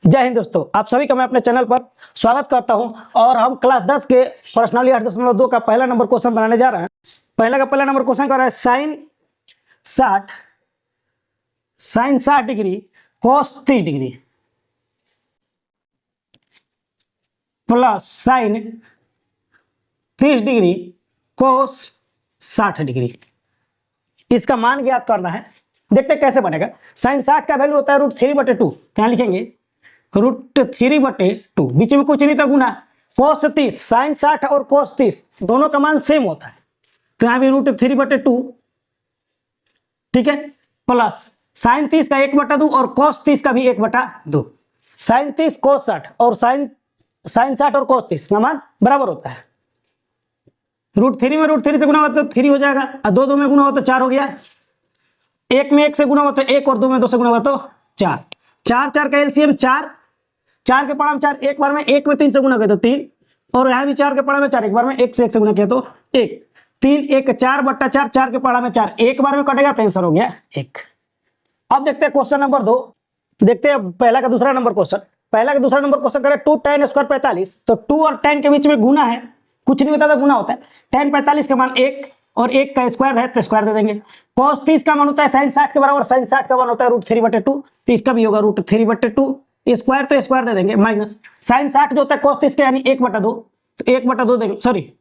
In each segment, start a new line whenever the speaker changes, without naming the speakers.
जय हिंद दोस्तों, आप सभी का मैं अपने चैनल पर स्वागत करता हूं और हम क्लास 10 के प्रश्नावली 8.2 का पहला नंबर क्वेश्चन बनाने जा रहे हैं। पहला नंबर क्वेश्चन कर रहा है sine 60 degree cos 30 degree plus sine 30 degree cos 60 degree. इसका मान ज्ञात करना है। देखते हैं कैसे बनेगा। साइन 60 का वैल्यू होता है √3/2। क्या लिखेंगे? √3/2। बीच में कुछ नहीं था, गुना। कोस 30, साइन 60 और कोस 30 दोनों का मान सेम होता है, तो यहाँ भी √3/2, ठीक है, प्लस साइन 30 का 1/2 और कोस 30 का भी 1/2। साइन 30 कोस 60 और साइन 60 और कोस 30 का मान बराबर होता है। √3 में √3 से गुना हो तो 3 हो जाएगा, और 2 में गुना हो तो 4 हो गया। 1 में 1 से गुना हो तो 1 और 2 में 2 से गुना हो तो 4। 4 का एलसीएम 4, 4 के पढ़ा में 4, एक बार में 1 में 3 से गुना किया तो 3, और यहाँ भी 4 के पढ़ा में 4, एक बार में 1 से गुना किया तो 1। 3 1 4/4, 4 के पढ़ा में 4, एक बार में कटेगा तो आंसर हो गया 1। अब देखते हैं क्वेश्चन नंबर 2। देखते हैं पहला का दूसरा नंबर क्वेश्चन। पहला का दूसरा नंबर क्वेश्चन करें 2 tan² 45, तो 2 और tan के बीच में गुना है, कुछ नहीं होता तो गुना होता है। tan 45 का मान 1 और 1 का स्क्वायर है तो स्क्वायर दे देंगे। cos 30 का मान होता है sin 60 के बराबर, sin 60 का मान होता है √3/2, तो इसका भी होगा √3/2। स्क्वायर तो स्क्वायर दे देंगे, माइनस sin 60 जो होता है cos 30 का यानी 1/2, तो 1/2 देंगे। सॉरी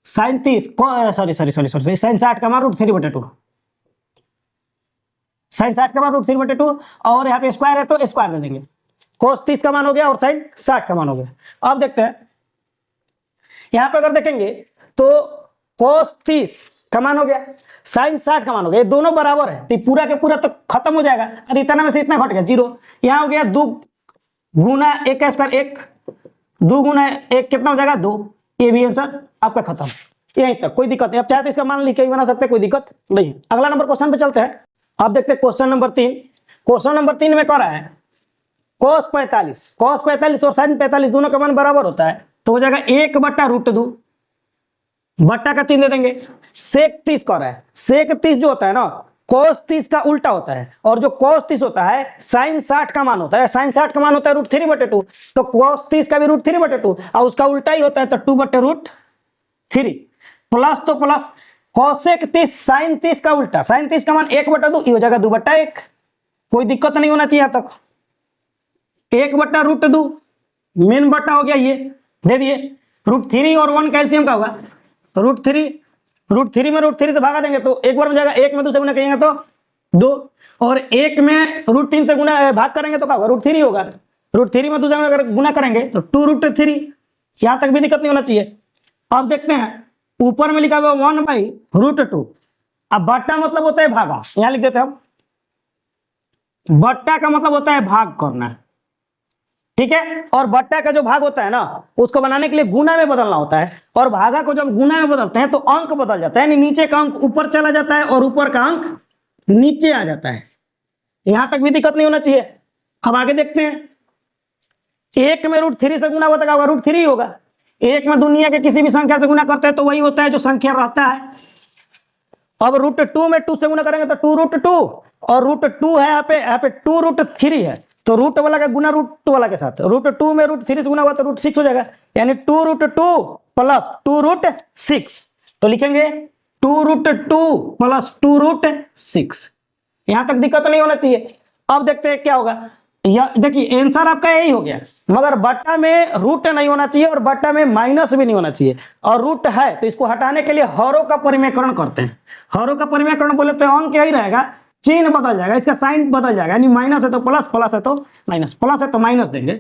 sin 30 sin 60 का मान √3/2, sin 60 का मान √3/2, और यहाँ पे स्क्वायर है तो स्क्वायर दे देंगे। cos 30 का मान हो गया और sin 60 का मान हो गया। अब देखते हैं यहाँ पे अगर देखेंगे तो cos 30 का मान हो गया, sin 60 का मान हो गया, ये दोनों बराबर है तो पूरा के पूरा तो खत्म हो जाएगा, और इतना में से इतना घट गया 0। यहाँ हो गया 2 गुना 1 का स्क्वायर 1, 2 गुना 1 कितना हो जाएगा 2। ये भी आंसर आपका खत्म, यहीं तक, कोई दिक्कत नहीं। अब चाहे तो इसका मान लिख के भी बना सकते हैं, कोई दिक्कत नहीं। अगला नंबर क्वेश्चन पे चलते हैं। अब देखते हैं क्वेश्चन नंबर 3। क्वेश्चन नंबर 3 में कह रहा है cos 45 और sin 45 दोनों का मान बराबर होता है, तो हो जाएगा 1/√2, बट्टा का चिन्ह दे देंगे। sec 30 कर रहा है, sec 30 जो होता है ना cos 30 का उल्टा होता है, और जो cos 30 होता है sin 60 का मान होता है। sin 60 का मान होता है √3/2, तो cos 30 का भी √3/2, और उसका उल्टा ही होता है तो 2/√3, प्लस तो प्लस cosec 30 sin 30 का उल्टा, sin 30 का मान 1/2, ये हो जाएगा 2/1। कोई दिक्कत नहीं होना चाहिए यहाँ तक। 1/√2 मेन बट्टा हो गया, ये दे दिए। √3 और 1 का एलसीएम का होगा √3 में √3 से भागा देंगे तो एक बार में जाएगा, 1 में 2 से गुना करेंगे तो 2, और 1 में √3 से गुना भाग करेंगे तो क्या होगा, √3 होगा। √3 में 2 से गुना करेंगे तो 2√3। यहां तक भी दिक्कत नहीं होना चाहिए। अब देखते हैं ऊपर में लिखा हुआ 1/√2। अब बट्टा मतलब होता है भागा, यहां लिख देते हैं हम। बट्टा का मतलब होता है भाग करना, ठीक है, और बट्टा का जो भाग होता है ना उसको बनाने के लिए गुना में बदलना होता है, और भागा को जब गुना में बदलते हैं तो अंक बदल जाता है, यानी नीचे का अंक ऊपर चला जाता है और ऊपर का अंक नीचे आ जाता है। यहां तक भी दिक्कत नहीं होना चाहिए। अब आगे देखते हैं। 1 में √3 से गुना होता है √3 होगा। 1 में दुनिया के किसी भी संख्या से गुना करते हैं तो वही होता है जो संख्या रहता है। अब √2 में 2 से गुना करेंगे तो 2√2, और √2 है यहाँ पे 2√3 है, तो रूट वाला का गुना रूट वाला के साथ। √2 में √3 से गुना हुआ तो √6 हो जाएगा, यानी 2√2 प्लस 2√6, तो लिखेंगे 2√2 प्लस 2√6। यहां तक दिक्कत नहीं होना चाहिए। अब देखते हैं क्या होगा। देखिए आंसर आपका यही हो गया, मगर बट्टा में रूट नहीं होना चाहिए और बट्टा में माइनस भी नहीं होना चाहिए, और रूट है तो इसको हटाने के लिए हरों का परिमेयकरण करते हैं। हरों का परिमेयकरण बोले तो अंक यही रहेगा, चिन्ह बदल जाएगा, इसका साइन बदल जाएगा, यानी माइनस है तो प्लस, प्लस है तो माइनस, प्लस है तो माइनस देंगे।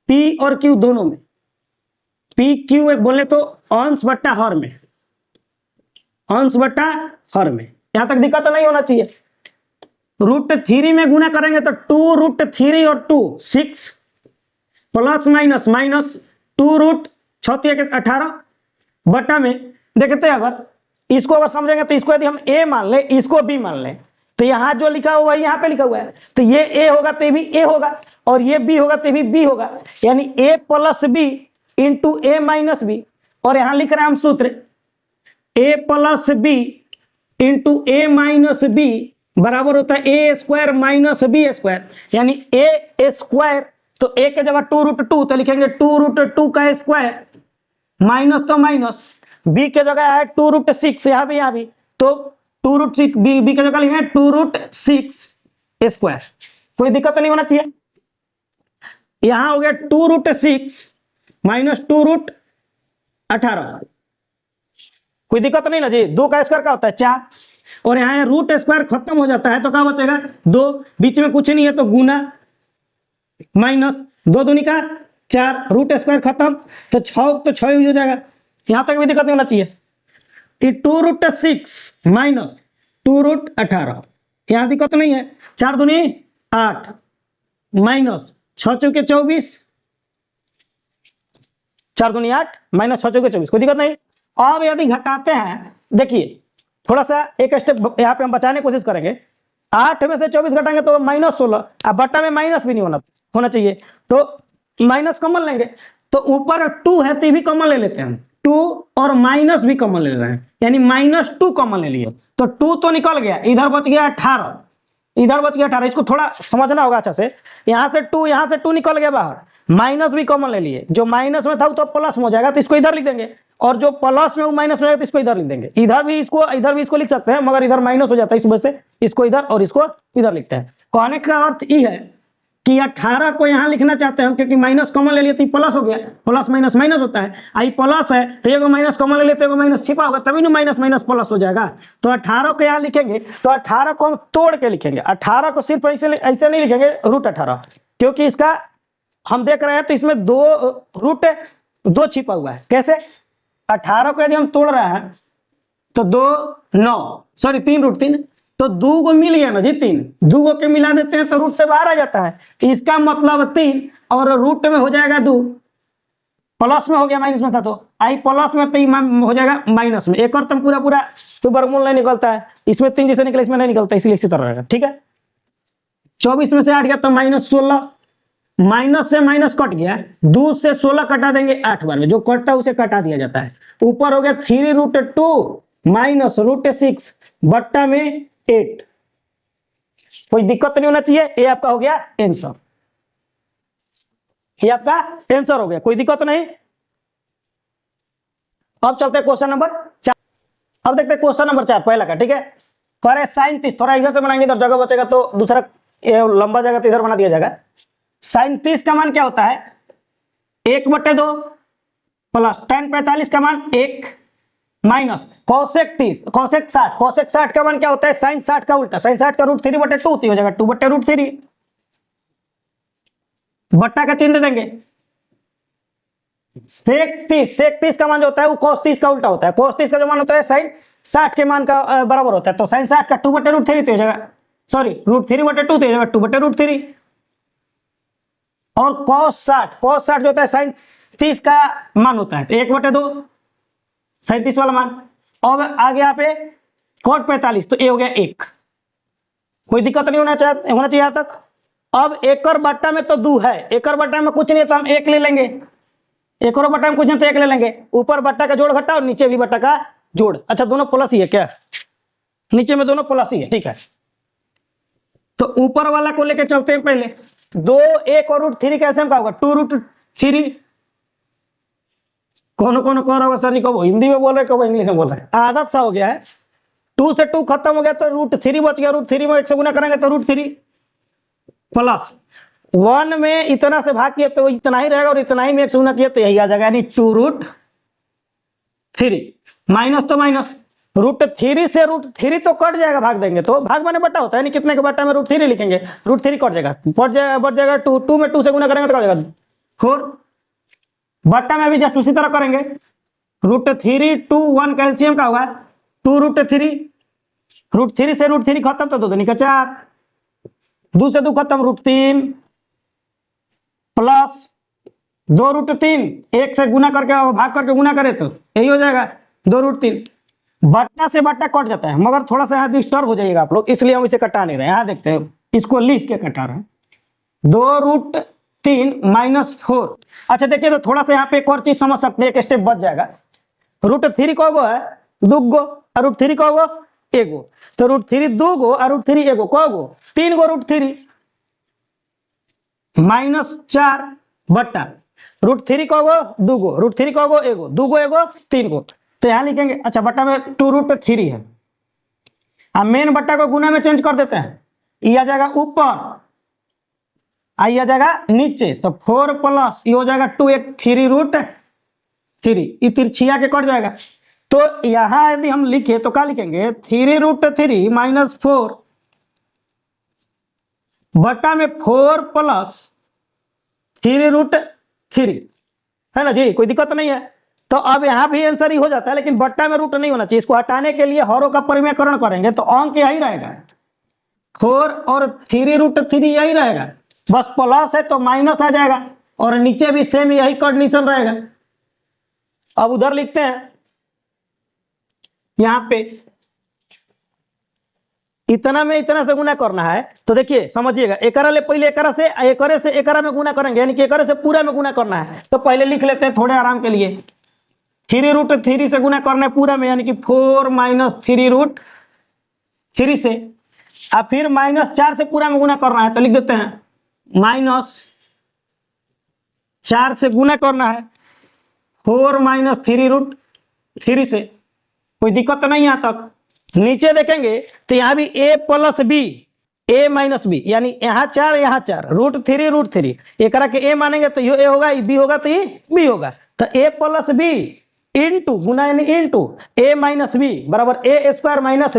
पी और क्यू दोनों में, पी क्यू बोले तो अंश बट्टा हर में, अंश बट्टा हर में, यहां तक दिक्कत नहीं होना चाहिए। √3 में गुना करेंगे तो 2√3 और 2 6, प्लस माइनस माइनस 2√18 बट्टा में। देखते हैं अगर इसको अगर समझेंगे तो इसको यदि हम a मान ले, इसको b मान ले, तो यहाँ जो लिखा हुआ है यहाँ पे लिखा हुआ है, तो ये a होगा तो भी a होगा, और ये b होगा तो भी b होगा, यानी a plus b into a minus b, और यहाँ लिख रहे हैं हम सूत्र a plus b into a minus b बराबर होता है ए स्क्वायर माइनस बी स्क्वायर, यानी ए स्क्वायर तो ए के जगह 2√2 तो लिखेंगे 2√2 का स्क्वायर, माइनस तो माइनस, बी के जगह है 2√6, यहाँ भी तो 2√6 बी के जगह लिखेंगे 2√6 स्क्वायर, कोई दिक्कत तो नहीं होना चाहिए। यहां हो गया 2√6 माइनस 2√18, कोई दिक्कत नहीं ना जी, 2 का स्क्वायर क्या होता है 4, और यहाँ रूट स्क्वायर खत्म हो जाता है तो क्या बचेगा 2, बीच में कुछ नहीं है तो गुना माइनस 2 दूनी का 4, रूट स्क्वायर खत्म तो 6 यूज हो जाएगा, यहाँ तक भी दिक्कत नहीं होना चाहिए। 2√6 माइनस 2√18, यहाँ दिक्कत नहीं है, 4 दूनी 8 माइनस 6 चौके 24, 4 दूनी 8 माइनस 6 चौके 24, कोई दिक्कत नहीं। अब यदि घटाते हैं, देखिए थोड़ा सा एक स्टेप यहाँ पे हम बचाने की कोशिश करेंगे, 8 में से 24 घटाएंगे तो -16, अब बट्टा में माइनस भी नहीं होना चाहिए तो माइनस कॉमन लेंगे, तो ऊपर 2 है तो भी कॉमन ले लेते हैं, 2 और माइनस भी कॉमन ले रहे हैं, यानी -2 कॉमन ले लिए तो 2 तो निकल गया, इधर बच गया 18, इधर बच गया 18, इसको थोड़ा समझना होगा अच्छा से, यहाँ से 2 निकल गया बाहर, माइनस भी कॉमन ले लिए, जो माइनस में था तो प्लस में हो जाएगा तो इसको इधर लिख देंगे, और जो प्लस में वो माइनस में तो इसको इधर लिख देंगे, इधर भी इसको लिख सकते हैं मगर इधर माइनस हो जाता है, इस वजह से इसको इधर और इसको इधर लिखते हैं। कहने का अर्थ ये है कि 18 को यहाँ लिखना चाहते हैं क्योंकि माइनस कॉमन ले लिए तो प्लस हो गया, प्लस माइनस माइनस होता है, आई प्लस है तो एगो माइनस कॉमन ले लेते हैं, माइनस छिपा होगा तभी ना माइनस माइनस प्लस हो जाएगा, तो 18 को यहाँ लिखेंगे तो 18 को हम तोड़ के लिखेंगे, 18 को सिर्फ ऐसे नहीं लिखेंगे √18, क्योंकि इसका हम देख रहे हैं तो इसमें 2 छिपा हुआ है, कैसे 18 को यदि हम तोड़ रहे हैं तो 3√3 तो 2 को मिल गया ना जी, 2 को के मिला देते हैं तो रूट से बाहर आ जाता है, इसका मतलब 3 और रूट में हो जाएगा 2, प्लस में हो गया माइनस में था तो आई प्लस में 3 हो जाएगा माइनस में, एक और तम पूरा तो वर्गमूल नहीं निकलता है, इसमें 3 जैसे निकले इसमें नहीं निकलता, इसलिए इसी तरह रहेगा, ठीक है। 24 में से 8 गया तो -16, माइनस से माइनस कट गया, 2 से 16 कटा देंगे 8 बार में, जो कटता है उसे कटा दिया जाता है, ऊपर हो गया 3√2 माइनस √6 बट्टा में 8, कोई दिक्कत नहीं होना चाहिए, ये आपका हो गया आंसर, ये आपका आंसर हो गया, कोई दिक्कत नहीं। अब चलते हैं क्वेश्चन नंबर 4, अब देखते हैं क्वेश्चन नंबर 4 पहला का, ठीक है। करे sin 30, थोड़ा इधर से बनाएंगे इधर जगह बचेगा तो दूसरा लंबा जगह तो इधर बना दिया जाएगा। sin 30 का मान क्या होता है 1/2 प्लस tan 45 का मान 1 माइनस cosec 30, cosec 60 का मान क्या होता है sin 60 का उल्टा, sin 60 का √3/2 हो जाएगा 2/√3, बट्टा का चिन्ह देंगे। sec 30 का मान जो होता है वो cos 30 का उल्टा होता है, cos 30 का जो मान होता है sin 60 के मान का बराबर होता है, तो sin 60 का 2/√3 तो हो जाएगा, सॉरी √3/2 तो हो जाएगा 2/√3, और cos 60 जो होता है sin 30 का मान होता है तो 1/2 sin 30 वाला मान। अब आगे यहाँ पे cot 45 तो ये हो गया 1, कोई दिक्कत नहीं होना चाहिए यहाँ तक। अब एकड़ बट्टा में तो 2 है, एकड़ बट्टा में कुछ नहीं है तो हम 1 ले लेंगे, एकड़ बट्टा में कुछ नहीं तो 1 ले लेंगे, ऊपर बट्टा का जोड़ घटा और नीचे भी बट्टा का जोड़, अच्छा दोनों प्लस ही है क्या, नीचे में दोनों प्लस ही है, ठीक है। तो ऊपर वाला को लेके चलते हैं पहले, 2 1 और √3 कैसे हम का होगा 2√3, कौन कह रहा होगा सर जी कब हिंदी में बोल रहे कब इंग्लिश में बोल रहे हैं, आदत सा हो गया है, 2 से 2 खत्म हो गया तो √3 बच गया, √3 में 1 से गुना करेंगे तो √3 प्लस 1 में इतना से भाग किया तो इतना ही रहेगा और इतना ही में 1 से गुना किया तो यही आ जाएगा, यानी 2√3 माइनस तो माइनस √3 से √3 तो कट जाएगा, भाग देंगे तो भाग माने बट्टा होता है, यानी कितने के बट्टा में √3 लिखेंगे, √3 कट जाएगा, बढ़ जाएगा 2 में 2 से गुना करेंगे तो क्या हो जाएगा 4, बट्टा में भी जस्ट उसी तरह करेंगे, √3 2 1 कैल्शियम का होगा 2√3, √3 से √3 खत्म तो 2 दूनी का 4, 2 से 2 खत्म √3 प्लस 2√3, 1 से गुना करके भाग करके गुना करे तो यही हो जाएगा 2√3, बट्टा से बट्टा कट जाता है मगर थोड़ा सा यहाँ डिस्टर्ब हो जाएगा आप लोग, इसलिए हम इसे कटा नहीं रहे, यहाँ देखते हैं इसको लिख के कटा रहे हैं 2√3 -4। अच्छा देखिए तो थोड़ा सा यहाँ पे एक और चीज समझ सकते हैं, एक स्टेप बच जाएगा, √3 को है 2 और √3 को एगो, तो √3 2 गो और √3 एगो, को गो 3 गो √3 -4 बट्टा √3 को गो 2 गो, √3 को गो एगो, 2 गो एगो 3 गो, तो यहाँ लिखेंगे अच्छा बट्टा में 2√3 है। अब मेन बट्टा को गुना में चेंज कर देते हैं, ये आ जाएगा ऊपर, आई आ जाएगा नीचे, तो 4 प्लस ये हो जाएगा 2 एक 3√3, ये तिरछिया के कट जाएगा। तो यहां यदि हम लिखे तो क्या लिखेंगे 3√3 -4 बट्टा में 4 प्लस 3√3 है ना जी, कोई दिक्कत नहीं है। तो अब यहां भी आंसर ही हो जाता है, लेकिन बट्टा में रूट नहीं होना चाहिए, इसको हटाने के लिए हरों का परिमेयकरण करेंगे तो अंक यही रहेगा, 4 और 3√3 यही रहेगा, बस प्लस है तो माइनस आ जाएगा, और नीचे भी सेम यही कंडीशन रहेगा। अब उधर लिखते हैं, यहां पे इतना में इतना से गुना करना है, तो देखिए समझिएगा, एकरा ले पहले एकरा से एकरा में गुना करेंगे, यानी कि एकरा से पूरा में गुना करना है, तो पहले लिख लेते हैं थोड़े आराम के लिए, 3√3 से गुना करना है पूरा में, यानी कि 4 - 3√3 से, और फिर -4 से पूरा में गुना करना है, तो लिख देते हैं -4 से गुना करना है 4 - 3√3 से, कोई दिक्कत नहीं यहाँ तक। नीचे देखेंगे तो यहाँ भी a + b, a - b, यानी यहाँ 4 यहाँ 4, √3 एकरा के a मानेंगे तो ये a होगा, ये b होगा तो ये b होगा, तो a + b इंटू गुना यानी इंटू a - b बराबर a²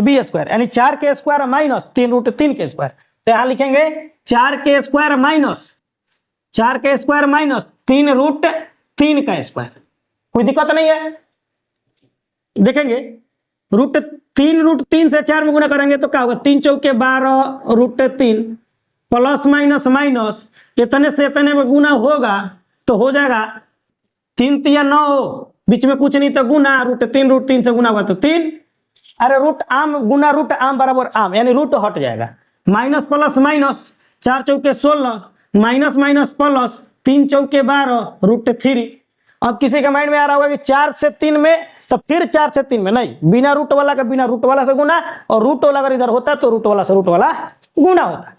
- b², यानी 4 के स्क्वायर माइनस 3√3 के स्क्वायर, तो यहाँ लिखेंगे 4 के स्क्वायर माइनस 3√3 का स्क्वायर, कोई दिक्कत नहीं है। देखेंगे √3 से 4 में गुना करेंगे तो क्या होगा, 3 चौके 12 √3 प्लस माइनस माइनस इतने से इतने में गुना होगा तो हो जाएगा 3 तिया 9, बीच में कुछ नहीं तो गुना, √3 से गुना होगा तो 3, अरे रूट आम गुना रूट आम बराबर आम, यानी रूट हट जाएगा, माइनस प्लस माइनस 4 चौके 16 माइनस माइनस प्लस 3 चौके 12 √3। अब किसी के माइंड में आ रहा होगा कि 4 से 3 में, तो फिर 4 से 3 में नहीं, बिना रूट वाला का बिना रूट वाला से गुना, और रूट वाला अगर इधर होता तो रूट वाला से रूट वाला गुना होता।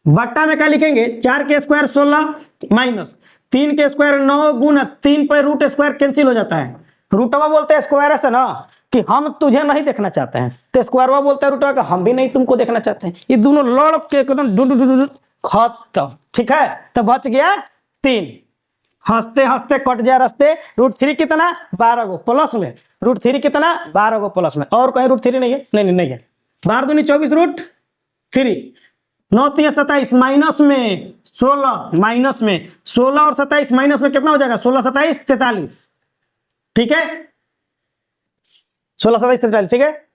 बट्टा में क्या लिखेंगे, 4 के स्क्वायर 16 माइनस 3 के स्क्वायर 9 गुना 3 पर रूट स्क्वायर कैंसिल हो जाता है, रूटवा बोलते हैं स्क्वायर से ना कि हम तुझे नहीं देखना चाहते हैं, तो स्क्वायरवा बोलते हैं रूटवा का हम भी नहीं तुमको देखना चाहते हैं, ये दोनों लड़ के एकदम खत्म, ठीक है। तो बच गया 3, हंसते हंसते कट जाए रास्ते, √3 कितना 12 गो प्लस में, √3 कितना 12 गो प्लस में, और कहीं √3 नहीं है, नहीं है, 12 दूनी 24 √3, 9 तिया 27 माइनस में 16 माइनस में 16 और 27 माइनस में कितना हो जाएगा, 16 27 43, ठीक है, 16 27 43, ठीक है।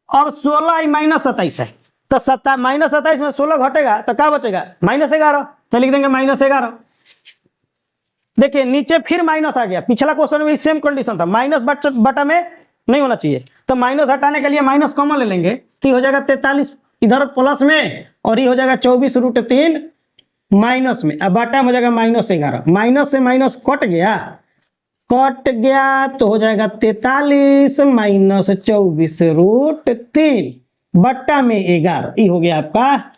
अब 16 माइनस 27 है, तो -27 में 16 घटेगा तो क्या बचेगा -11, तो लिख देंगे -11। देखिए नीचे फिर माइनस आ गया, पिछला क्वेश्चन में सेम कंडीशन था, माइनस बटा में नहीं होना चाहिए, तो माइनस हटाने के लिए माइनस कॉमन ले लेंगे, तो हो जाएगा 43 इधर प्लस में, और ये हो जाएगा 24 √3 माइनस में, अब बटा में हो जाएगा -11, माइनस से माइनस कट गया तो हो जाएगा 43 - 24 √3 बट्टा में 11, ये हो गया आपका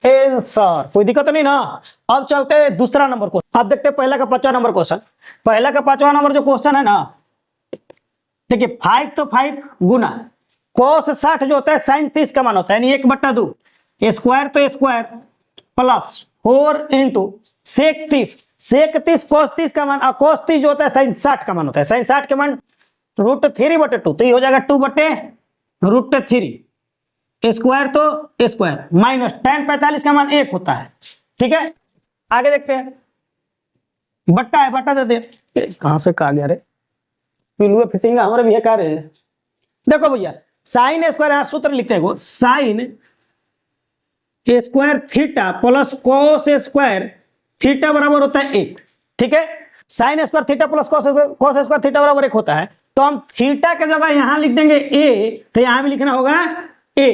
आंसर, कोई दिक्कत नहीं ना। अब चलते हैं दूसरा नंबर को, अब देखते हैं पहला का 5वां नंबर क्वेश्चन। पहला का 5वां नंबर जो क्वेश्चन है ना, देखिए 5 तो 5 गुना cos 60 जो होता है sin 30 का मान होता है, यानी 1/2, स्क्वायर तो square plus 4 into sec 30 cos 30 का मान, cos 30 जो होता है sin 60 का मान होता है, sin 60 का मान √3/2, तो ये हो जाएगा 2/√3, स्क्वायर तो स्क्वायर माइनस tan 45 का मान 1 होता है, ठीक है। आगे देखते हैं, बट्टा है, बट्टा देते हैं, कहां से कहा गया रे, पिलुए फिटिंग हमारे भी है रहे। देखो भैया साइन स्क्वायर, यहां सूत्र लिखते हैं, sine square theta plus cos square theta बराबर होता है 1, ठीक है। Sine square theta plus cos square theta बराबर 1 होता है, तो हम थीटा के जगह यहां लिख देंगे a, तो यहां भी लिखना होगा a,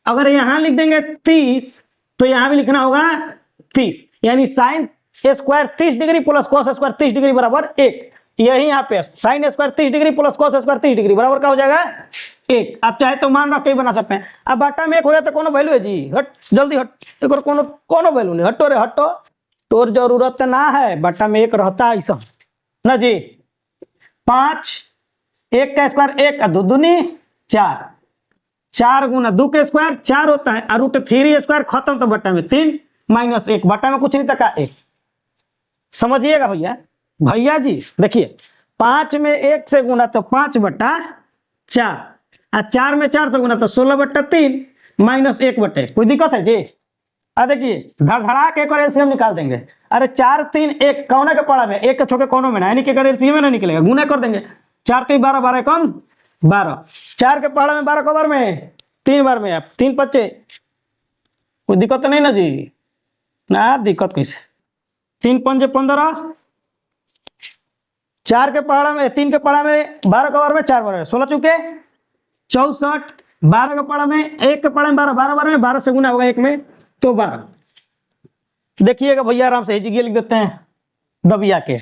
अगर यहां लिख देंगे 30 तो यहां भी लिखना होगा 30, यानी sine square 30 degree plus cos square 30 degree बराबर 1, यही यहाँ पे sine square 30 degree plus cos square 30 degree बराबर क्या हो जाएगा 1। आप चाहे तो मान रख के ही बना सकते हैं। अब बट्टा में 1 हो जाए तो कोनो वैल्यू है जी, हट जल्दी हट, एक और कोनो कोनो वैल्यू नहीं, हटो रे हटो, तोर जरूरत ना है, बट्टा में 1 रहता है ऐसा ना जी। 5 1 का स्क्वायर 1 दो दूनी 4, 4 गुना 2 के स्क्वायर 4 होता है, और √3 स्क्वायर खत्म, तो बट्टा में 3 माइनस 1, बट्टा में कुछ नहीं तक 1। समझिएगा भैया, भैया जी देखिए 5 में 1 से गुना तो 5/4, और 4 में 4 से गुना तो 16/3 माइनस 1/1। कोई दिक्कत है जी? देखिए धड़धड़ा के एक और एलसीएम निकाल देंगे। अरे 4 3 1 कौन के पड़ा में 1 के छोके कोनों में ना, यानी कि अगर एलसीएम में ना निकलेगा गुना कर देंगे। 4 3 12 12 कम 12, 4 के पहाड़ा में 12 बार में 3 बार में, आप 3 5 कोई दिक्कत नहीं ना जी? ना दिक्कत कैसे? 3 5 15, 4 के पहाड़ा में 3 के पहाड़ा में 12 बार में 4 बार में 16 चुके 64, 12 के पहाड़ा में 1 के पहाड़ा में 12 12 बार में 12 से गुना होगा 1 में तो 12। देखिएगा भैया आराम से हिजिए लिख देते हैं दबिया के।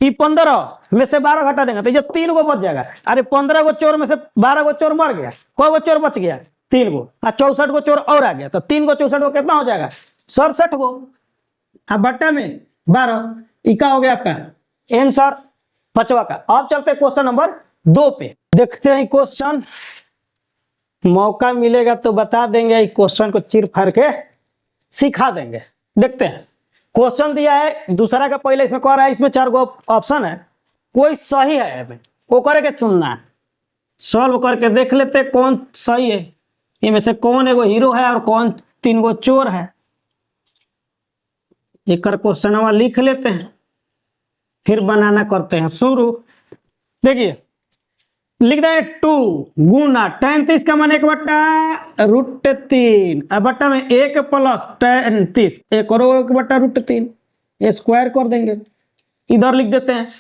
15 में से 12 घटा देंगे तो ये 3 गो बच जाएगा। अरे 15 गो चोर में से 12 गो चोर मर गया, कोई गो चोर बच गया 3 गो, 64 गो चोर और आ गया, तो 3 गो 64 गो कितना हो जाएगा 67 गो। अब बट्टा में 12 इका हो गया आपका आंसर 5वां का। अब चलते हैं क्वेश्चन नंबर 2 पे, देखते हैं क्वेश्चन, मौका मिलेगा तो बता देंगे, क्वेश्चन को चिर फाड़ के सिखा देंगे। देखते हैं क्वेश्चन दिया है दूसरा का, पहले इसमें कह रहा है इसमें 4 गो ऑप्शन है, कोई सही है वो करके चुनना है, सॉल्व करके देख लेते कौन सही है, इनमें से कौन एगो हीरो है और कौन 3 गो चोर है। एक क्वेश्चन लिख लेते हैं फिर बनाना करते हैं शुरू। देखिए लिख दें 2 गुना tan 30 का मान 1/√3, अब बट्टा में 1 प्लस tan 30 1 और 1/√3 स्क्वायर कर देंगे। इधर लिख देते हैं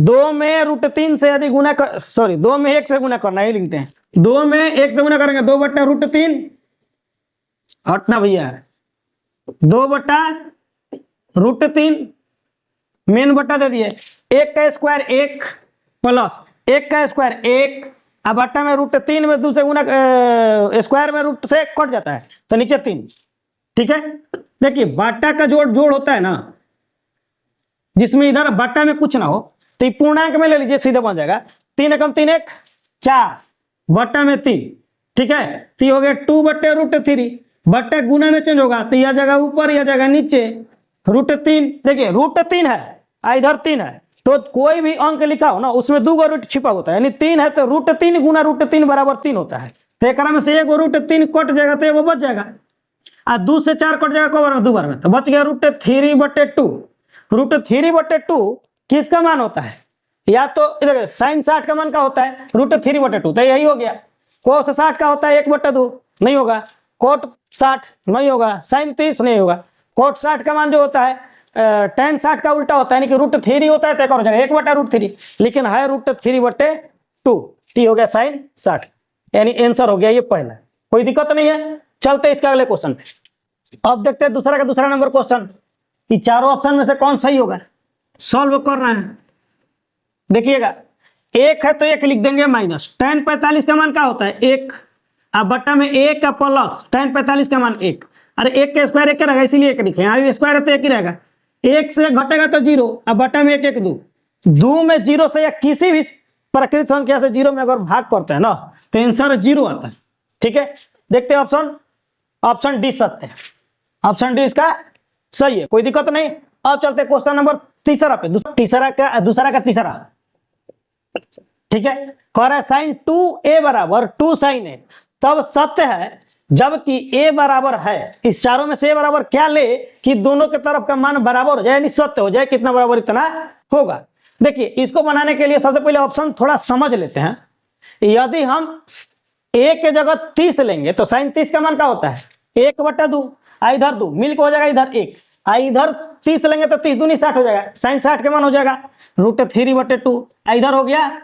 2 में √3 से यदि गुना कर, सॉरी 2 में 1 से गुना करना है, लिखते हैं 2 में 1 से गुना करेंगे 2/√3, हटना भैया 2/√3 मेन बट्टा दे दिए, 1 का स्क्वायर 1 प्लस 1 का स्क्वायर 1, अब बट्टा में √3 में 2 से गुना स्क्वायर में रूट से कट जाता है तो नीचे 3। ठीक है, देखिए बट्टा का जोड़ होता है ना, जिसमें इधर बट्टा में कुछ ना हो तो ये पूर्णांक में ले लीजिए, सीधे बन जाएगा 3 एकम 3 1 4 बट्टा में 3। ठीक है, तो ये हो गया 2/√3, बट्टा गुना में चेंज होगा तो यह जगह ऊपर यह जगह नीचे √3। देखिए √3 है इधर 3 है, तो कोई भी अंक लिखा हो ना उसमें 2 गो रूट छिपा होता है, यानी 3 है तो √3 गुना √3 बराबर 3 होता है। तो एक में से 1 √3 कट जाएगा तो 1 बच जाएगा, और 2 से 4 कट जाएगा को बार में 2 बार में, तो बच गया √3/2। √3/2 किसका मान होता है? या तो इधर साइन 60 का मान का होता है √3/2, तो यही हो गया। कोस 60 का होता है 1/2, नहीं होगा। कोट 60 नहीं होगा, साइन 30 नहीं होगा। कोट 60 का मान जो होता है tan 60 का उल्टा होता है, यानी कि √3 होता है तो एक और हो जाएगा 1/√3, लेकिन है √3/2, टी हो गया साइन 60, यानी आंसर हो गया ये पहला। कोई दिक्कत नहीं है, चलते इसके अगले क्वेश्चन पे। अब देखते हैं दूसरा का दूसरा नंबर क्वेश्चन, कि चारों ऑप्शन में से कौन सही होगा, सॉल्व कर रहे हैं। देखिएगा 1 है तो 1 लिख देंगे माइनस, tan 45 का मान क्या होता है 1, अब बट्टा में 1 का प्लस tan 45 का मान 1। अरे 1 का स्क्वायर 1 रहेगा, इसीलिए 1 लिखे, यहाँ भी स्क्वायर है तो 1 ही रहेगा। 1 से घटेगा तो 0, अब बट्टा में 1 1 2 में 0 से या किसी भी प्रकृत संख्या से 0 में अगर भाग करते हैं ना तो आंसर 0 आता है। ठीक है, देखते हैं ऑप्शन डी सत्य है, ऑप्शन डी इसका सही है, कोई दिक्कत नहीं। अब चलते हैं क्वेश्चन नंबर तीसरा पे, दूसरा का तीसरा। ठीक है, कह रहा है साइन 2a बराबर 2 साइन a तब सत्य है जबकि a बराबर है, इस चारों में से a बराबर क्या ले कि दोनों के तरफ का मान बराबर हो जाए, यानी सत्य हो जाए, कितना बराबर इतना होगा। देखिए इसको बनाने के लिए सबसे पहले ऑप्शन थोड़ा समझ लेते हैं। यदि हम a के जगह 30 लेंगे तो साइन 30 का मान क्या होता है 1/2, इधर 2 मिलकर हो जाएगा इधर 1, इधर 30 लेंगे तो 30 दूनी 60 हो जाएगा, साइन 60 के मान हो जाएगा √3/2, इधर हो गया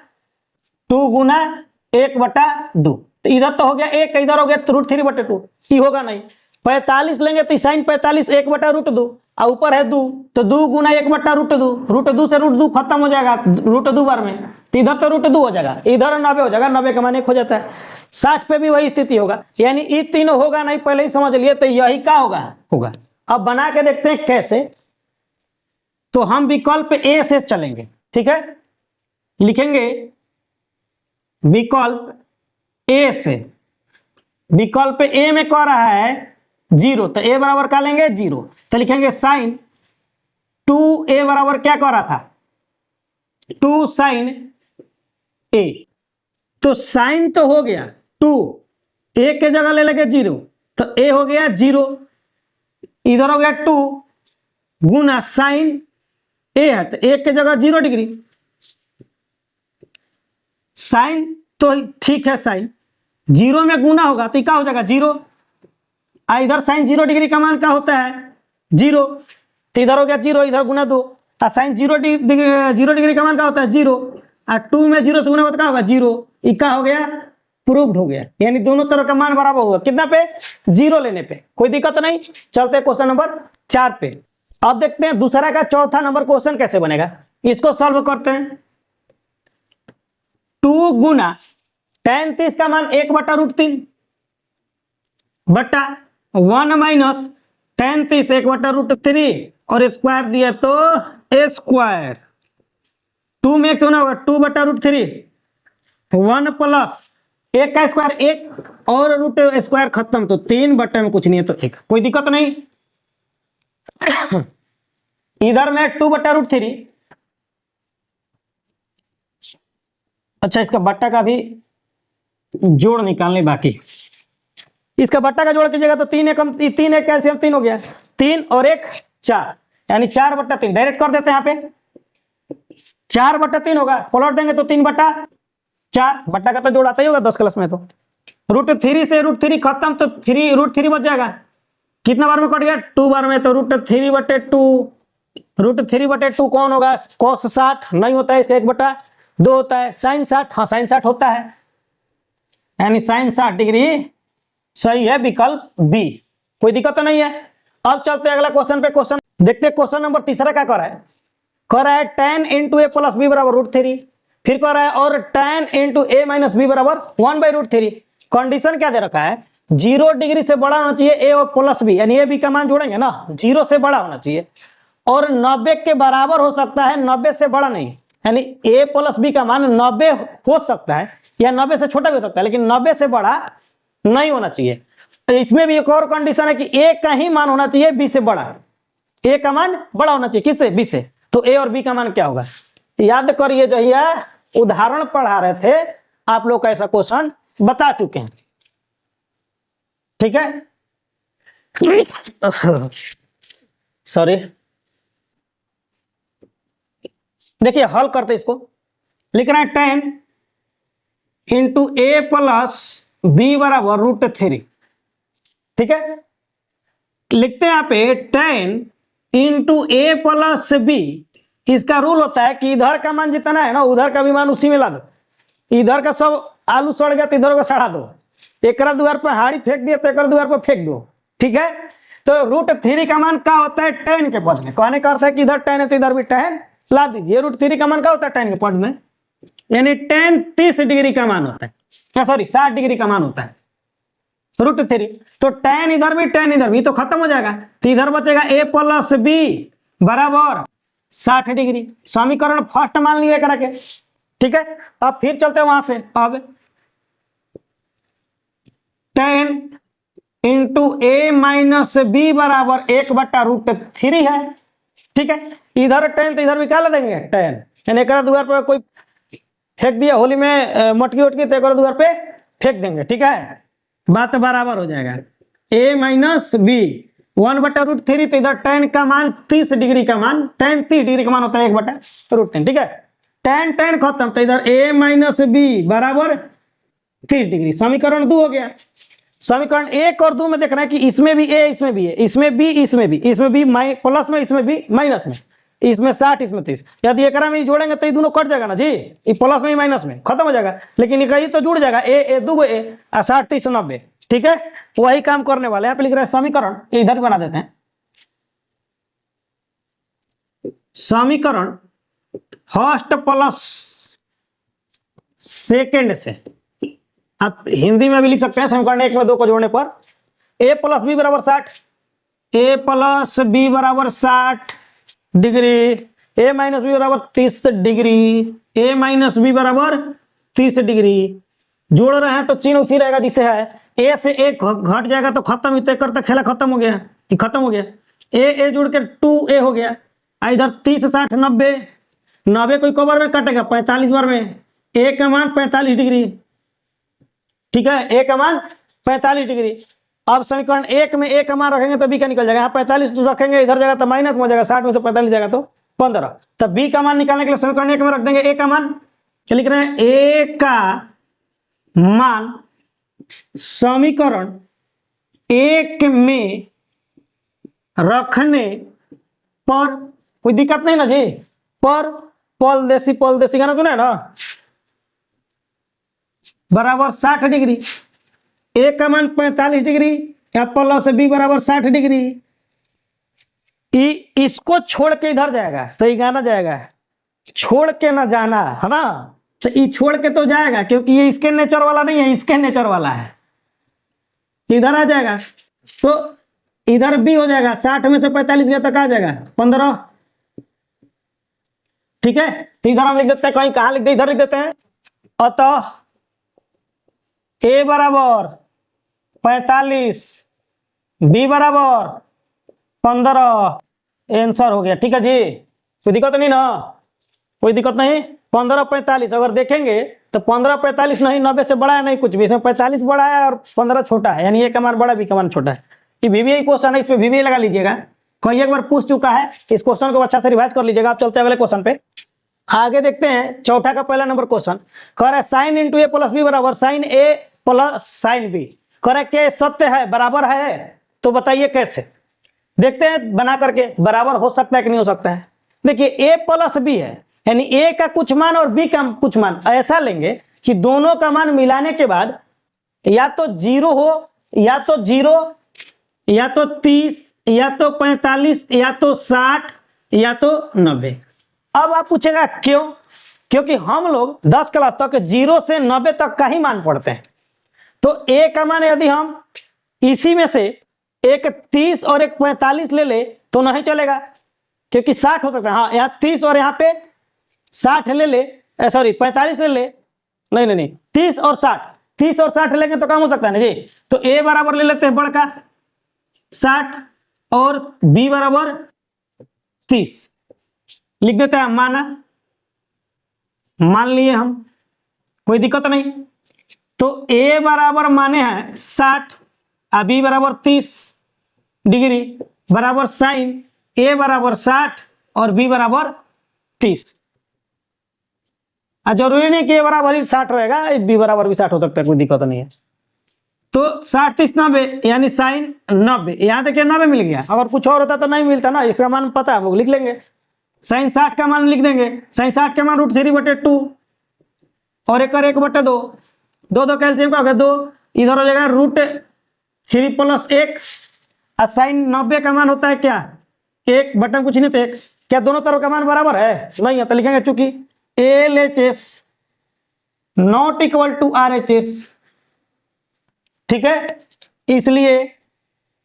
2 गुना 1/2, तो इधर तो हो गया 1, इधर हो गया √3/2, ये होगा नहीं। 45 लेंगे तो साइन 45 1/√2, और ऊपर है 2, तो 2 गुना 1/√2, √2 से √2 खत्म हो जाएगा √2 बार में, तो इधर तो √2 हो जाएगा, इधर 90 हो जाएगा, 90 का मान 1 हो जाता है। 60 पे भी वही स्थिति होगा, यानी ये तीनों होगा नहीं, पहले ही समझ लिए, तो यही क्या होगा। अब बना के देखते हैं कैसे। तो हम विकल्प ए से चलेंगे, ठीक है, लिखेंगे विकल्प ए से। विकल्प ए में कह रहा है 0, तो ए बराबर क्या लेंगे 0, तो लिखेंगे साइन 2a बराबर क्या कह रहा था 2 साइन a, तो साइन तो हो गया 2, a के जगह ले लेंगे 0, तो a हो गया 0, इधर हो गया 2 गुना साइन a है, तो 1 के जगह 0 डिग्री, साइन तो ठीक है, साइन 0 में गुना होगा तो क्या हो जाएगा 0, इधर साइन 0 डिग्री का मान क्या होता है 0, तो इधर हो गया 0, इधर गुना 2, और साइन 0 डिग्री का मान क्या होता है 0, और 2 में 0 से गुना होता क्या होगा 0, ये क्या हो गया प्रूव्ड हो गया, यानी दोनों तरफ का मान बराबर होगा, कितना पे 0 लेने पे, कोई दिक्कत नहीं। चलते क्वेश्चन नंबर 4 पे। अब देखते हैं दूसरा का चौथा नंबर क्वेश्चन कैसे बनेगा, इसको सॉल्व करते हैं। 2 गुना tan 30 का मान 1/√3 बट्टा 1 माइनस tan 30 1/√3 और स्क्वायर दिया तो a स्क्वायर, 2 में 1 होना होगा 2/√3, 1 प्लस 1 का स्क्वायर 1 और रूट स्क्वायर खत्म, तो 3 बट्टे में कुछ नहीं है तो 1, कोई दिक्कत नहीं। इधर में 2/√3, अच्छा इसका बट्टा का भी जोड़ निकालने बाकी, इसका बट्टा का जोड़ कीजिएगा तो 3 1 कैल्शियम 3 हो गया, 3 और 1 4, यानी 4/3 डायरेक्ट कर देते हैं, यहाँ पे 4/3 होगा, पलट देंगे तो 3/4, बट्टा का तो जोड़ आता ही होगा 10 क्लास में, तो √3 से √3 खत्म, तो √3 बच जाएगा, कितना बार में कट गया 2 बार में, तो √3/2, √3/2 कौन होगा cos 60 नहीं होता है, इसका 1/2 होता है, sin 60, हाँ sin 60 होता है, यानी sin 60 डिग्री सही है विकल्प बी, कोई दिक्कत तो नहीं है। अब चलते हैं अगला क्वेश्चन पे, क्वेश्चन देखते हैं क्वेश्चन नंबर तीसरा क्या कर रहा है tan इंटू ए प्लस बी बराबर √3, फिर कह रहा है और tan इंटू ए माइनस बी बराबर 1/√3, कंडीशन क्या दे रखा है 0 डिग्री से बड़ा होना चाहिए ए और प्लस बी, यानी ए बी का मान जोड़ेंगे ना 0 से बड़ा होना चाहिए, और 90 के बराबर हो सकता है, 90 से बड़ा नहीं, यानी a प्लस बी का मान 90 हो सकता है या 90 से छोटा भी हो सकता है, लेकिन 90 से बड़ा नहीं होना चाहिए। इसमें भी एक और कंडीशन है कि a का ही मान होना चाहिए b से बड़ा, a का मान बड़ा होना चाहिए किससे b से, तो a और b का मान क्या होगा याद करिए, जो है उदाहरण पढ़ा रहे थे आप लोग का ऐसा क्वेश्चन बता चुके हैं, ठीक है, सॉरी। देखिए हल करते इसको, लिख रहे हैं tan इंटू ए प्लस बी बराबर √3, ठीक है, लिखते हैं यहाँ पे tan इंटू ए प्लस बी, इसका रूल होता है कि इधर का मान जितना है ना उधर का भी मान उसी में ला दो, इधर का सब आलू सड़ गया तो इधर को सड़ा दो, एक द्वार पर हाड़ी फेंक दिया तो एक द्वार पर फेंक दो, ठीक है, तो √3 का मान क्या होता है tan के पद में, कहने का अर्थ है कि इधर tan है तो इधर भी tan ला दीजिए, √3 का मान क्या होता है tan के पद में, यानी tan 30 डिग्री का मान होता है, क्या सॉरी 60 डिग्री का मान होता है √3, तो tan इधर भी तो खत्म हो जाएगा, तो इधर बचेगा a प्लस बी बराबर 60 डिग्री, समीकरण फर्स्ट मान लिया करा के, ठीक है। अब फिर चलते हैं वहां से, अब tan इंटू ए माइनस बी बराबर 1/√3 है, ठीक है, इधर tan तो इधर भी क्या ला देंगे tan, यानी एक द्वार पर कोई फेंक दिया होली में मटकी उटकी तो एक द्वार पे फेंक देंगे, ठीक है, बात बराबर हो जाएगा, a माइनस बी 1/√3, तो इधर tan का मान 30 डिग्री का मान, tan 30 डिग्री का मान होता है 1/√3, ठीक है, tan खत्म, तो इधर a माइनस बी बराबर 30 डिग्री, समीकरण 2 हो गया। समीकरण 1 और 2 में देखना है कि इसमें भी a इसमें भी है, इसमें b इसमें भी प्लस में, इसमें भी माइनस में, इसमें 60 इसमें 30, यदि एक में जोड़ेंगे तो ये दोनों कट जाएगा ना जी, ये प्लस में माइनस में खत्म हो जाएगा, लेकिन ये तो जुड़ जाएगा a 2 a 60 30 90, ठीक है, वही काम करने वाले यहाँ पे लिख रहे हैं समीकरण, इधर बना देते हैं समीकरण फर्स्ट प्लस सेकेंड से, आप हिंदी में भी लिख सकते हैं समीकरण 1 में 2 को जोड़ने पर a प्लस बी बराबर 60, a प्लस बी बराबर 60 डिग्री, a माइनस बी बराबर 30 डिग्री, a माइनस बी बराबर 30 डिग्री। जोड़ रहे हैं तो चिन्ह उसी रहेगा जिससे है, a से एक घट जाएगा तो खत्म, इतने करता खेला खत्म हो गया, खत्म हो गया। a जुड़ के 2a हो गया, इधर 30 60 90, 90 कोई कबर में कटेगा 45 बार में, a का मान 45 डिग्री, ठीक है, a का मान 45 डिग्री। अब समीकरण 1 में a का मान रखेंगे तो b का निकल जाएगा, यहाँ 45 रखेंगे इधर जाएगा तो माइनस हो जाएगा, 60 में से 45 जाएगा तो 15, तब b का मान निकालने के लिए समीकरण 1 में रख देंगे a का मान, क्या लिख रहे हैं, a का मान समीकरण 1 में रखने पर, कोई दिक्कत नहीं ना जी, पर पलदेसी गाना सुना है ना, बराबर 60 डिग्री, a का मान 45 डिग्री या प्लस b बराबर 60 डिग्री। इसको छोड़ के इधर जाएगा तो ये गाना जाएगा, छोड़ के ना जाना है ना, तो ये छोड़ के तो जाएगा क्योंकि ये इसके नेचर वाला नहीं है, इसके नेचर वाला है, इधर आ जाएगा तो इधर भी हो जाएगा, 60 में से 45 गया तक आ जाएगा 15, ठीक है। तो इधर हम लिख देते हैं, कहीं कहां लिख दे, इधर लिख देते हैं, अतः a बराबर 45, b बराबर 15, आंसर हो गया, ठीक है जी, कोई दिक्कत नहीं ना, कोई दिक्कत नहीं। 15 45 अगर देखेंगे तो 15 45 नहीं, 90 से बड़ा है नहीं कुछ भी, इसमें 45 बड़ा है और 15 छोटा है, यानी a का मान बड़ा b का मान छोटा है। ये VBA क्वेश्चन है, इस पे VBA लगा लीजिएगा, कोई एक बार पूछ चुका है, इस क्वेश्चन को अच्छा से रिवाइज कर लीजिएगा। आप चलते हैं अगले क्वेश्चन पे, आगे देखते हैं चौथा का पहला नंबर क्वेश्चन, कह रहा है साइन इंटू ए प्लस बी बराबर साइन ए प्लस साइन बी, कह रहा है क्या सत्य है, बराबर है, तो बताइए कैसे। देखते हैं बना करके, बराबर हो सकता है कि नहीं हो सकता है। देखिए a प्लस बी है, यानी a का कुछ मान और b का कुछ मान, ऐसा लेंगे कि दोनों का मान मिलाने के बाद या तो 0 हो, या तो 0, या तो 30, या तो 45, या तो 60, या तो 90। अब आप पूछेगा क्यों, क्योंकि हम लोग 10 क्लास तक 0 से 90 तक का ही मान पढ़ते हैं, तो a का मान यदि हम इसी में से एक 30 और एक 45 ले ले तो नहीं चलेगा, क्योंकि 60 हो सकता है, हाँ यहाँ 30 और यहाँ पे 60 ले ले, सॉरी 45 ले ले, नहीं 30 और 60, 30 और 60 लेंगे तो कम हो सकता है ना जी। तो a बराबर ले लेते हैं बड़का 60 और b बराबर 30, लिख देते हैं, मान लिए हम, कोई दिक्कत नहीं। तो a बराबर माने हैं 60 और b बराबर 30 डिग्री बराबर साइन a बराबर 60 और b बराबर 30। जरूरी नहीं कि a बराबर ही 60 रहेगा, b बराबर भी 60 हो सकता है, कोई दिक्कत नहीं है। तो 60 30 90 यानी साइन 90, यहाँ देखिए 90 मिल गया, अगर कुछ और होता तो नहीं मिलता ना, इसका मान पता है, वो लिख लेंगे। साइन 60 का मान लिख देंगे, साइन 60 का मान √3/2 और 1/2, 2 कैल्सियम का हो गया 2, इधर हो जाएगा √3 + 1, और साइन 90 का मान होता है क्या 1 बटन कुछ नहीं थे, क्या दोनों तरफ का मान बराबर है, नहीं है, तो लिखेंगे चूंकि LHS not equal to RHS, ठीक है, इसलिए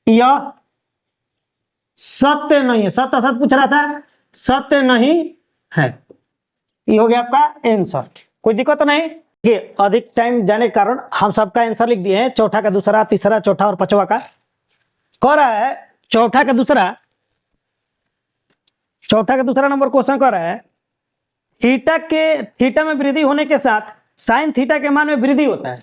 यह सत्य नहीं है, सत्य असत्य पूछ रहा था, सत्य नहीं है, ये हो गया आपका आंसर, कोई दिक्कत नहीं। ये अधिक टाइम जाने के कारण हम सबका आंसर लिख दिए हैं, चौथा का दूसरा, तीसरा, चौथा और पांचवा का। कह रहा है चौथा का दूसरा नंबर क्वेश्चन कह रहा है थीटा में वृद्धि होने के साथ साइन थीटा के मान में वृद्धि होता है,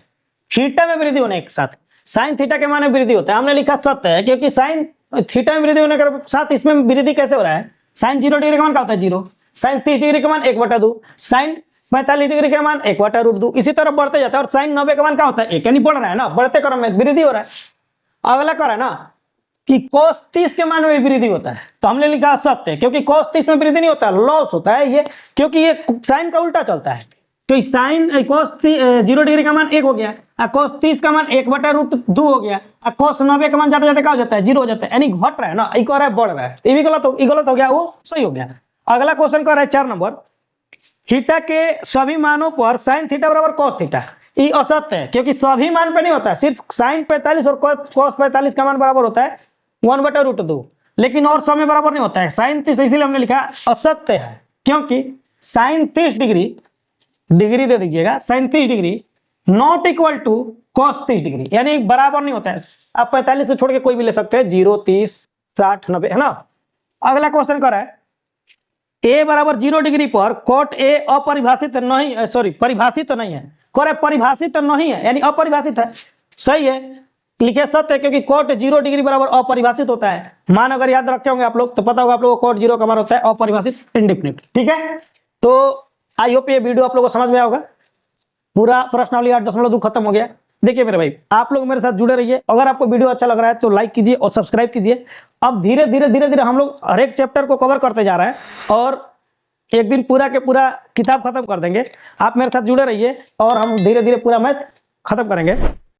थीटा में वृद्धि होने के साथ साइन थीटा के मान में वृद्धि होता है, हमने लिखा सत्य है, क्योंकि साइन थीटा में वृद्धि होने के साथ इसमें वृद्धि कैसे हो रहा है, साइन 0 डिग्री का मान क्या होता है 0, साइन 30 डिग्री का मान 1/2, साइन 45 डिग्री का मान 1/√2, इसी तरह बढ़ते जाता है। और साइन 90 का मान क्या होता है 1, यानी बढ़ रहा है ना, बढ़ते क्रम में वृद्धि हो रहा है। अगला कर रहा है ना कि cos 30 के मान में वृद्धि होता है, तो हमने लिखा सत्य, क्योंकि cos 30 में वृद्धि नहीं होता, लॉस होता है ये, क्योंकि ये साइन का उल्टा चलता है। तो साइन cos 0 डिग्री का मान 1 हो गया, और cos 30 का मान 1/√2 हो गया, और cos 90 का मान जाते जाते क्या हो जाता है 0 हो जाता है, यानी घट रहा है ना, ये कह रहा है बढ़ रहा है, ये भी गलत हो गया, वो सही हो गया। अगला क्वेश्चन कर रहा है 4 नंबर, थीटा के सभी मानों पर साइन थीटा बराबर कॉस थीटा। ये असत्य है क्योंकि सभी मान पे नहीं होता है, सिर्फ साइन 45 और कॉस 45 का मान बराबर होता है 1/√2, लेकिन और सब में बराबर नहीं होता है। साइन 30 इसीलिए हमने लिखा असत्य है, क्योंकि साइन 30 डिग्री, डिग्री दे दीजिएगा, sine 30 degree not equal to cos 30 degree, यानी बराबर नहीं होता है। आप 45 को छोड़ के कोई भी ले सकते हैं, 0, 30, 60, 90, है ना। अगला क्वेश्चन कर रहा है, a बराबर 0 डिग्री पर कॉट a अपरिभाषित नहीं, सॉरी परिभाषित तो नहीं है, करे परिभाषित तो नहीं है यानी अपरिभाषित है। सही है, लिखे सत्य है क्योंकि कॉट 0 डिग्री बराबर अपरिभाषित होता है। मान अगर याद रखे होंगे आप लोग तो पता होगा आप लोगों को कॉट 0 का मान होता है अपरिभाषित इंडेफिनिट। ठीक है, तो आई होप ये वीडियो आप लोगों को समझ में आया होगा। पूरा प्रश्नावली 8.2 खत्म हो गया। देखिए मेरे भाई, आप लोग मेरे साथ जुड़े रहिए। अगर आपको वीडियो अच्छा लग रहा है तो लाइक कीजिए और सब्सक्राइब कीजिए। अब धीरे धीरे हम लोग हर एक चैप्टर को कवर करते जा रहे हैं और एक दिन पूरा के पूरा किताब खत्म कर देंगे। आप मेरे साथ जुड़े रहिए और हम धीरे धीरे पूरा मैथ खत्म करेंगे।